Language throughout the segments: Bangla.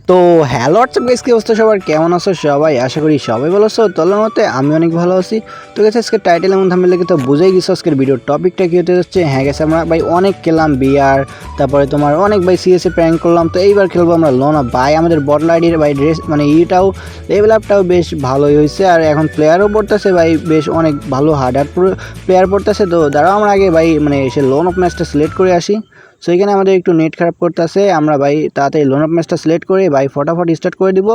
তো হ্যালো হোয়াটসঅ্যাপ গাইস, কি অবস্থা সবার, কেমন আছো সবাই? আশা করি সবাই ভালো আছো। তোলার মতে আমি অনেক ভালো আছি। তো গেছে আজকে টাইটেল এবং থাম্বনেল দেখে তো বুঝেই গেছো আজকের ভিডিওর টপিকটা কি হতে যাচ্ছে। হ্যাঁ গেছে আমরা ভাই অনেক খেললাম বিআর, তারপরে তোমার অনেক ভাই সিএসএ প্র্যাঙ্ক করলাম। তো এইবার খেলবো আমরা লোন আপ। ভাই আমাদের বটল আইডির ভাই ড্রেস মানে ইটাও লেভেল আপটাও বেশ ভালোই হয়েছে, আর এখন প্লেয়ারও পড়তেছে ভাই, বেশ অনেক ভালো হার্ড প্লেয়ার পড়তেছে। তো দাঁড়াও আমরা আগে ভাই মানে এসে লোন অফ ম্যাচটা সিলেক্ট করে আসি। সো এখানে আমাদের একটু নেট খারাপ করতেছে, আমরা ভাই তাড়াতাড়ি লোন অফ ম্যাচটা সিলেক্ট করে ভাই ফটাফট স্টার্ট করে দিব।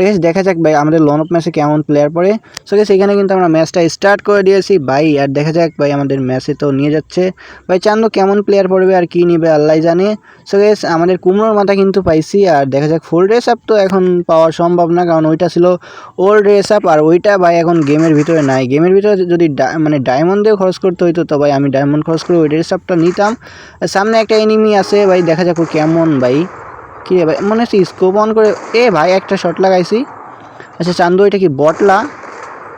গেছে দেখা যাক ভাই আমাদের লোন অফ ম্যাচে কেমন প্লেয়ার পড়ে। সো গেছে এখানে কিন্তু আমরা ম্যাচটা স্টার্ট করে দিয়েছি ভাই, আর দেখা যাক ভাই আমাদের ম্যাচে তো নিয়ে যাচ্ছে ভাই। চান্দু কেমন প্লেয়ার পড়বে আর কি নিবে আল্লাহ জানে। সো গেছে আমাদের কুমড়োর মাথা কিন্তু পাইছি, আর দেখা যাক ফুল ড্রেস আপ তো এখন পাওয়া সম্ভব না, কারণ ওইটা ছিল ওল্ড ড্রেস আপ, আর ওইটা ভাই এখন গেমের ভিতরে নাই। গেমের ভিতরে যদি মানে ডায়মন্ড দিয়ে খরচ করতে হইতো তো ভাই আমি ডায়মন্ড খরচ করে ওই ড্রেস আপটা নিতাম। সামনে একটা এনিমি আছে ভাই, দেখা যাক ও কেমন ভাই। কি রে ভাই, মনে হচ্ছে স্কোপ অন করে ভাই একটা শট লাগাইছি। আচ্ছা চান্দু এটা কি বটলা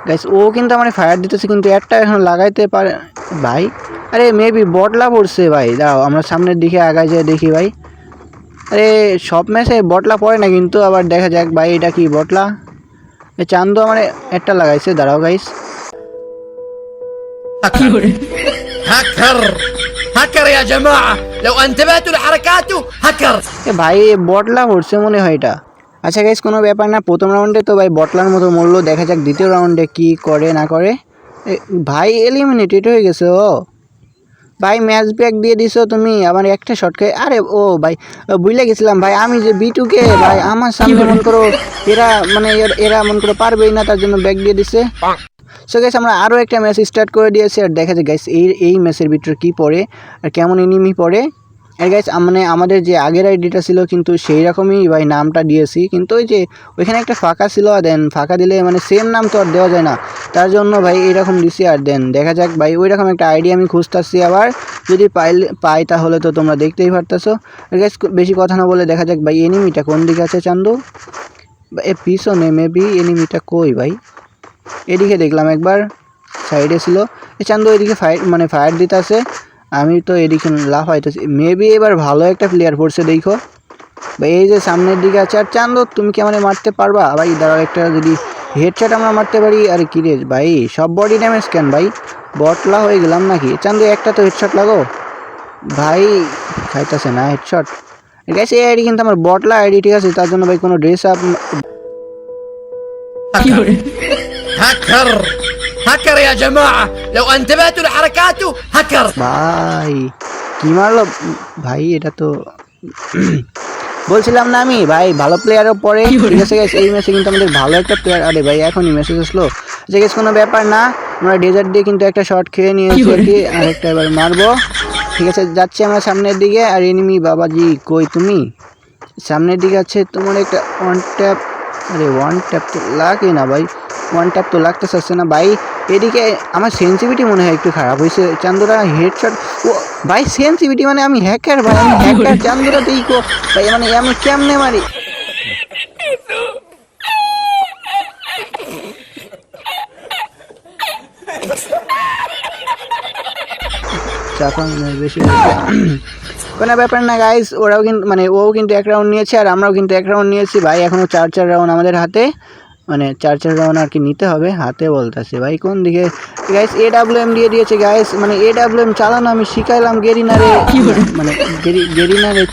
গাইস? ও কিন্তু আমার ফায়ার দিতেছে কিন্তু একটা এখন লাগাইতে পারে ভাই। আরে মেবি বটলা পড়ছে ভাই, দাঁড়াও আমরা সামনের দিকে আগায় যেয়ে দেখি ভাই। আরে সব ম্যাচে বটলা পড়ে না কিন্তু, আবার দেখা যাক ভাই এটা কি বটলা। চান্দু আমার একটা লাগাইছে, দাঁড়াও গাইস। هاكر هاكر يا جماعة لو انتبهتوا لحركاته هاكر ভাই বটলা পড়ছে মনে হয় এটা। আচ্ছা গাইস কোনো ব্যাপার না, প্রথম রাউন্ডে তো ভাই বটলার মতো মরলো, দেখা যাক দ্বিতীয় রাউন্ডে কি করে না করে। ভাই এলিমিনেটেড হয়ে গেছে ও ভাই, ম্যাচ ব্যাক দিয়ে দিছো তুমি, আমার একটা শট খেয়ে। আরে ও ভাই বুঝলে গেছিলাম ভাই আমি যে বিটুকে ভাই আমার সামনে মন করো এরা মানে এরা মন করো পারবেই না, তার জন্য ব্যাক দিয়ে দিছে। সো গাইস আমরা আরও একটা ম্যাচ স্টার্ট করে দিয়েছি, আর দেখা যায় গাইস এই ম্যাচের ভিতরে কী পড়ে আর কেমন এনিমি পড়ে। আর গাইস মানে আমাদের যে আগের আইডিটা ছিল কিন্তু সেই রকমই ভাই নামটা দিয়েছি, কিন্তু ওই যে ওইখানে একটা ফাঁকা ছিল, আর দেন ফাঁকা দিলে মানে সেম নাম তো আর দেওয়া যায় না, তার জন্য ভাই এইরকম দিছি। আর দেন দেখা যাক ভাই ওই রকম একটা আইডি আমি খুঁজতেছি, আবার যদি পাই তাহলে তো তোমরা দেখতেই পারতেছো। আর গাইস বেশি কথা না বলে দেখা যাক ভাই এনিমিটা কোন দিকে আছে। চান্দু পিছনে মেবি এনিমিটা কই ভাই? এদিকে দেখলাম একবার সাইডে ছিল। চান্দু এদিকে ফায়ার দিতে আছে, আমি তো এদিকে লাফাইতেছি। মেবি এবার ভালো একটা প্লেয়ার পড়ছে দেখো ভাই, এই যে সামনের দিকে আছে। আর চান্দু তুমি কি আমাকে মারতে পারবা ভাই? দাঁড়াও একটা যদি হেডশট আমরা মারতে পারি। আর কি রে ভাই সব বডি ড্যামেজ কেন ভাই? বটলা হয়ে গেলাম নাকি? চান্দু একটা তো হেডশট লাগো ভাই, খাইতেছে না হেডশট। গেছে এই আইডি কিন্তু আমার বটলা আইডি, ঠিক আছে, তার জন্য ভাই কোনো ড্রেস আপ هاكر هاكر يا جماعة لو انتبهتوا لحركاته هاكر ভাই কি মারলো ভাই? এটা তো বলছিলাম না আমি ভাই ভালো প্লেয়ারও পরে, ঠিক আছে গাইস এই ম্যাচে কিন্তু আমাদের ভালো একটা প্লেয়ার। আরে ভাই এখনই মেসেজ আসলো যে গাইস কোনো ব্যাপার না, আমরা ডেজার্ট দিয়ে কিন্তু একটা শট খেয়ে নিয়েছি আর কি, আরেকটা এবার মারবো। ঠিক আছে যাচ্ছি আমরা সামনের দিকে। আর এনিমি বাবাজি কই তুমি? সামনের দিকে আছে তোমার একটা ওয়ান ট্যাপ। আরে ওয়ান ট্যাপ তো লাগে না ভাই, ওয়ান ট্যাপ তো লাগতে চাচ্ছে না ভাই। এদিকে আমার সেন্সিভিটি মনে হয় একটু খারাপ হয়েছে। চান্দুরা হেডশট ও ভাই, সেন্সিভিটি মানে আমি হ্যাকার ভাই, আমি হ্যাকার। চান্দুরা দেখো ভাই মানে আমি কেমনে মারি। চাপা বেশি কোনো ব্যাপার না গাইস, ওরাও কিন্তু মানে ও কিন্তু এক রাউন্ড নিয়েছে আর আমরাও কিন্তু এক রাউন্ড নিয়েছি ভাই। এখনও 4 রাউন্ড আমাদের হাতে, মানে 4 রাউন্ড আর কি নিতে হবে, হাতে বলতেছে ভাই কোন দিকে। গাইস AWM দিয়ে দিয়েছে গাইস, মানে AWM চালানো আমি শিখাইলাম গেরিনারে, মানে গেরিনারে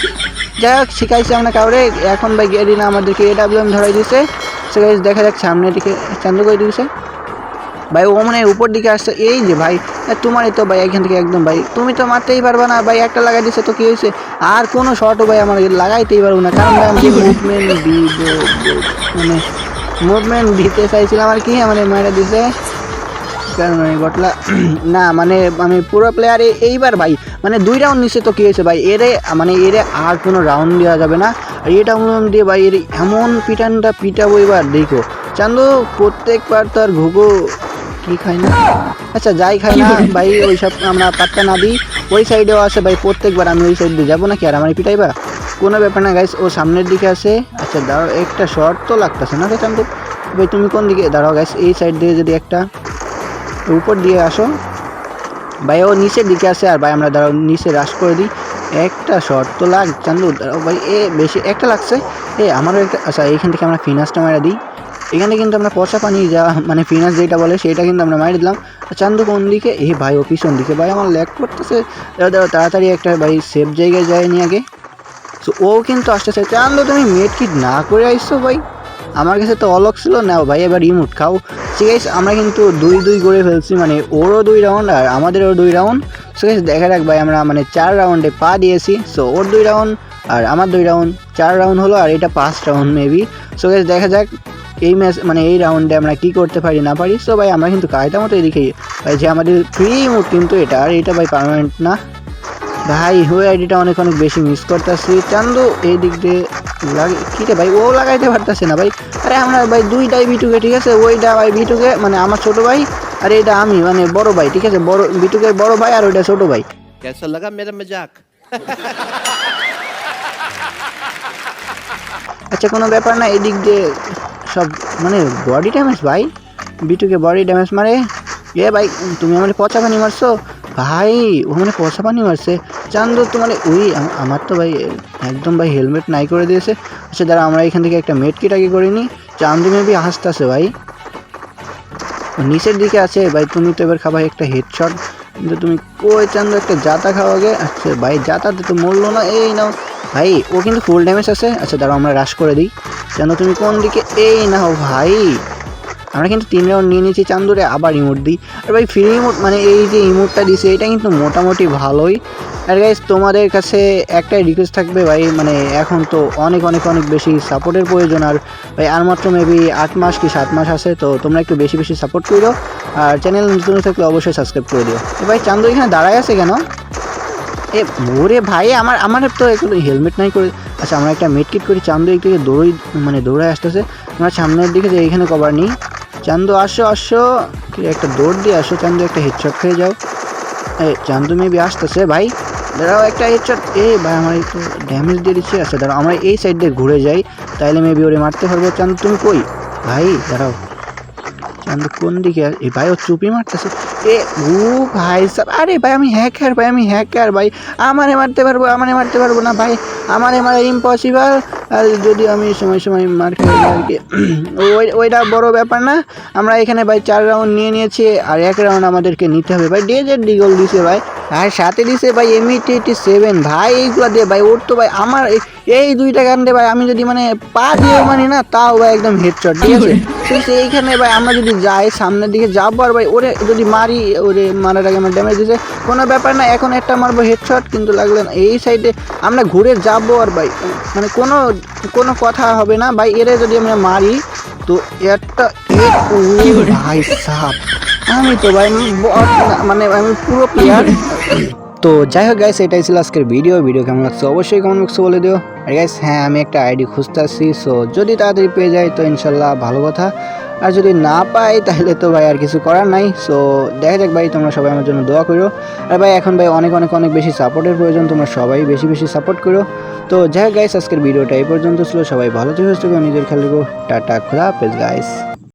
যাই হোক শিখাইছি আমরা কাউরে। এখন ভাই গেরিনা আমাদেরকে AWM ধরাই দিয়েছে। সে গাইস দেখা যাক সামনের দিকে চান্দু করে দিয়েছে ভাই, ও মানে উপর দিকে আসছে। এই যে ভাই তোমারই তো ভাই এখান থেকে একদম ভাই তুমি তো মারতেই পারবা না ভাই, একটা লাগাই দিচ্ছে তো কি হয়েছে? আর কোনো শটও ভাই আমার লাগাইতেই পারবো না, কারণ ভাই আমি মুভমেন্ট মানে মুভমেন্ট দিতে চাইছিলাম আর কি, মানে মেরে দিছে। কারণ বটলা না মানে আমি পুরো প্লেয়ার এইবার ভাই মানে 2 রাউন্ড নিচ্ছে তো কি হয়েছে ভাই, এরে আর কোনো রাউন্ড দেওয়া যাবে না। আর এটা রাউন্ড দিয়ে ভাই এর এমন পিটানটা পিটাবো এবার দেখো। চান্দু প্রত্যেকবার তো আর ঘুঘু কি খাই না, আচ্ছা যাই খাই না ভাই ওই সব আমরা পাত্তা না দিই। ওই সাইডেও আছে ভাই, প্রত্যেকবার আমি ওই সাইড দিয়ে যাবো নাকি আর আমার পিটাইবা? কোনো ব্যাপার না গাইস, ও সামনের দিকে আছে। আচ্ছা দাঁড়াও একটা শর্ট তো লাগতেছে না রে চান্দু ভাই, তুমি কোন দিকে? দাঁড়াও গাইস এই সাইড দিয়ে যদি একটা উপর দিয়ে আসো ভাই, ও নিচের দিকে আছে। আর ভাই আমরা দাঁড়াও নিচে রাশ করে দিই, একটা শর্ট তো লাগ চান্দু। দাঁড়াও ভাই বেশি একটা লাগছে, আমারও একটা আচ্ছা এইখান থেকে আমরা ফিনাসটা মারা দিই। এখানে কিন্তু আমরা পচা পানি যা মানে ফিনাস যেটা বলে সেটা কিন্তু আমরা মারি দিলাম। চান্দু কোন দিকে? ভাই ও পিছন দিকে। ভাই আমার ল্যাগ করতেছে। দাও তাড়াতাড়ি একটা ভাই সেফ জায়গায় যায়নি আগে। সো ও কিন্তু আসতেছে। চান্দু তুমি মেড কিট না করে আইসো ভাই, আমার কাছে তো অলক ছিল। নাও ভাই এবার রিমোট খাও। ঠিক আছে আমরা কিন্তু 2-2 করে ফেলছি, মানে ওরও 2 রাউন্ড আর আমাদেরও 2 রাউন্ড। সো গাইস দেখা যাক ভাই আমরা মানে 4 রাউন্ডে পা দিয়েছি। সো ওর 2 রাউন্ড আর আমার 2 রাউন্ড, 4 রাউন্ড হলো আর এটা 5 রাউন্ড মেবি। সো গাইস দেখা যাক এই ম্যাচ মানে এই রাউন্ডে আমরা কি করতে পারি না পারি। সো ভাই আমরা কিন্তু কায়দা মতো এদিকে ভাই যে আমাদের ফ্রি মুড কিন্তু এটা, আর এটা ভাই পার্মানেন্ট না ভাই। ওই আইডিটা অনেক বেশি মিস করতেছি। চান্দু এই দিক দিয়ে লাগে কী রে ভাই, ও লাগাইতে পারতেছে না ভাই। আরে আমরা ভাই 2টাই বিটুকে, ঠিক আছে ওইটা ভাই বিটুকে মানে আমার ছোটো ভাই, আর এটা আমি মানে বড় ভাই, ঠিক আছে বড় বিটুকে বড় ভাই আর ওইটা ছোটো ভাই। कैसा लगा मेरा मजाक? আচ্ছা কোনো ব্যাপার না, এদিক দিয়ে সব মানে বডি ড্যামেজ ভাই, বিটুকে বডি ড্যামেজ মারে। ভাই তুমি আমার পচা পানি মারছো ভাই, ও মানে পচা পানি মারছে। চান্দু তো মানে আমার তো ভাই একদম ভাই হেলমেট নাই করে দিয়েছে। আচ্ছা দাঁড়া আমরা এখান থেকে একটা মেড কিট আগে করে নিই। চান্দু মেবি আসতেছে ভাই, নিচের দিকে আছে ভাই। তুমি তো এবার খাবা একটা হেডশট, কিন্তু তুমি কই চান্দু একটা জাতা খাও আগে। আচ্ছা ভাই জাতাতে তো মরলো না। এই নাও ভাই, ও কিন্তু ফুল ড্যামেজ আছে। আচ্ছা দাঁড়াও আমরা রাশ করে দিই। চান্দু তুমি কোন দিকে? নাও ভাই আমরা কিন্তু 3 রাউন্ড নিয়ে নিয়েছি। চান্দুরে আবার ইমোট দিই। আর ভাই ফ্রি ইমোট মানে এই যে ইমোটটা দিছে এটা কিন্তু মোটামুটি ভালোই। আর গাইস তোমাদের কাছে একটাই রিকোয়েস্ট থাকবে ভাই, মানে এখন তো অনেক বেশি সাপোর্টের প্রয়োজন। আর ভাই আর মাত্র মেবি 8 মাস কি 7 মাস আছে, তো তোমরা একটু বেশি সাপোর্ট করো। আর চ্যানেল নতুন থাকলে অবশ্যই সাবস্ক্রাইব করে দিও। ভাই চান্দু এখানে দাঁড়ায় আছে কেন? ওরে ভাই আমার তো এখন হেলমেট নাই করে। আচ্ছা আমরা একটা মেড কিট করি। চান্দু এক দিকে দৌড়ায় আসতেছে। আমরা সামনের দিকে যে এইখানে কভার নিই। চান্দু আসো একটা দৌড় দিয়ে আসো। চান্দু একটা হেডশট খেয়ে যাও। চান্দু মেবি আসতেছে ভাই, দাঁড়াও একটা হেডশট। ভাই আমার একটু ড্যামেজ দিয়ে দিচ্ছে। আচ্ছা দাঁড়াও আমরা এই সাইড দিয়ে ঘুরে যাই, তাইলে মেবি ওরে মারতে পারবো। চান্দু তুমি কই ভাই? দাঁড়াও চান্দু কোন দিকে? ভাই ও চুপি মারতেছে। ও ভাই সাব, আরে ভাই আমি হ্যাকার ভাই, আমারে মারতে পারবো না ভাই, আমারে মারা ইম্পসিবল। আর যদি আমি সময় মার খাই আর কি, ওইটা বড় ব্যাপার না। আমরা এখানে ভাই 4 রাউন্ড নিয়ে নিয়েছি আর 1 রাউন্ড আমাদেরকে নিতে হবে ভাই। ডেজের ডিগল দিছে ভাই, আর সাথে দিছে ভাই M87 ভাই। এইগুলো দিয়ে ভাই ওর তো ভাই আমার এই 2টা গান দিয়ে ভাই আমি যদি মানে পা দিয়েও মানি না তাও ভাই একদম হেডশট, ঠিক আছে। এইখানে ভাই আমরা যদি যাই সামনের দিকে যাবো আর ভাই ওরে যদি মারি, ওরে মারার আগে আমার ড্যামেজ দিছে কোনো ব্যাপার না। এখন একটা মারবো হেডশট কিন্তু লাগলো না। এই সাইডে আমরা ঘুরে যাবো আর ভাই মানে কোনো কথা হবে না ভাই। এরে যদি আমরা মারি তো একটা ভাই সাপ, আমি তো ভাই মানে আমি পুরো প্লেয়ার। তো যাই হোক গাইস এটাই ছিল আজকের ভিডিও কেমন লাগছে অবশ্যই কমেন্ট বক্সে বলে দিও। আর গাইস হ্যাঁ আমি একটা আইডি খুঁজতেছি, সো যদি তাড়াতাড়ি পেয়ে যাই তো ইনশাল্লাহ ভালো কথা, আর যদি না পাই তাহলে তো ভাই আর কিছু করার নাই। সো দেখা যাক ভাই, তোমরা সবাই আমার জন্য দোয়া করো। আর ভাই এখন ভাই অনেক বেশি সাপোর্টের প্রয়োজন, তোমরা সবাই বেশি সাপোর্ট করো। তো যাই হোক গাইস আজকের ভিডিওটা এই পর্যন্ত ছিল। সবাই ভালো থেকো, সুস্থ থেকো, নিজের খেয়াল রেখো। টাটা, খোদা হাফেজ গাইস।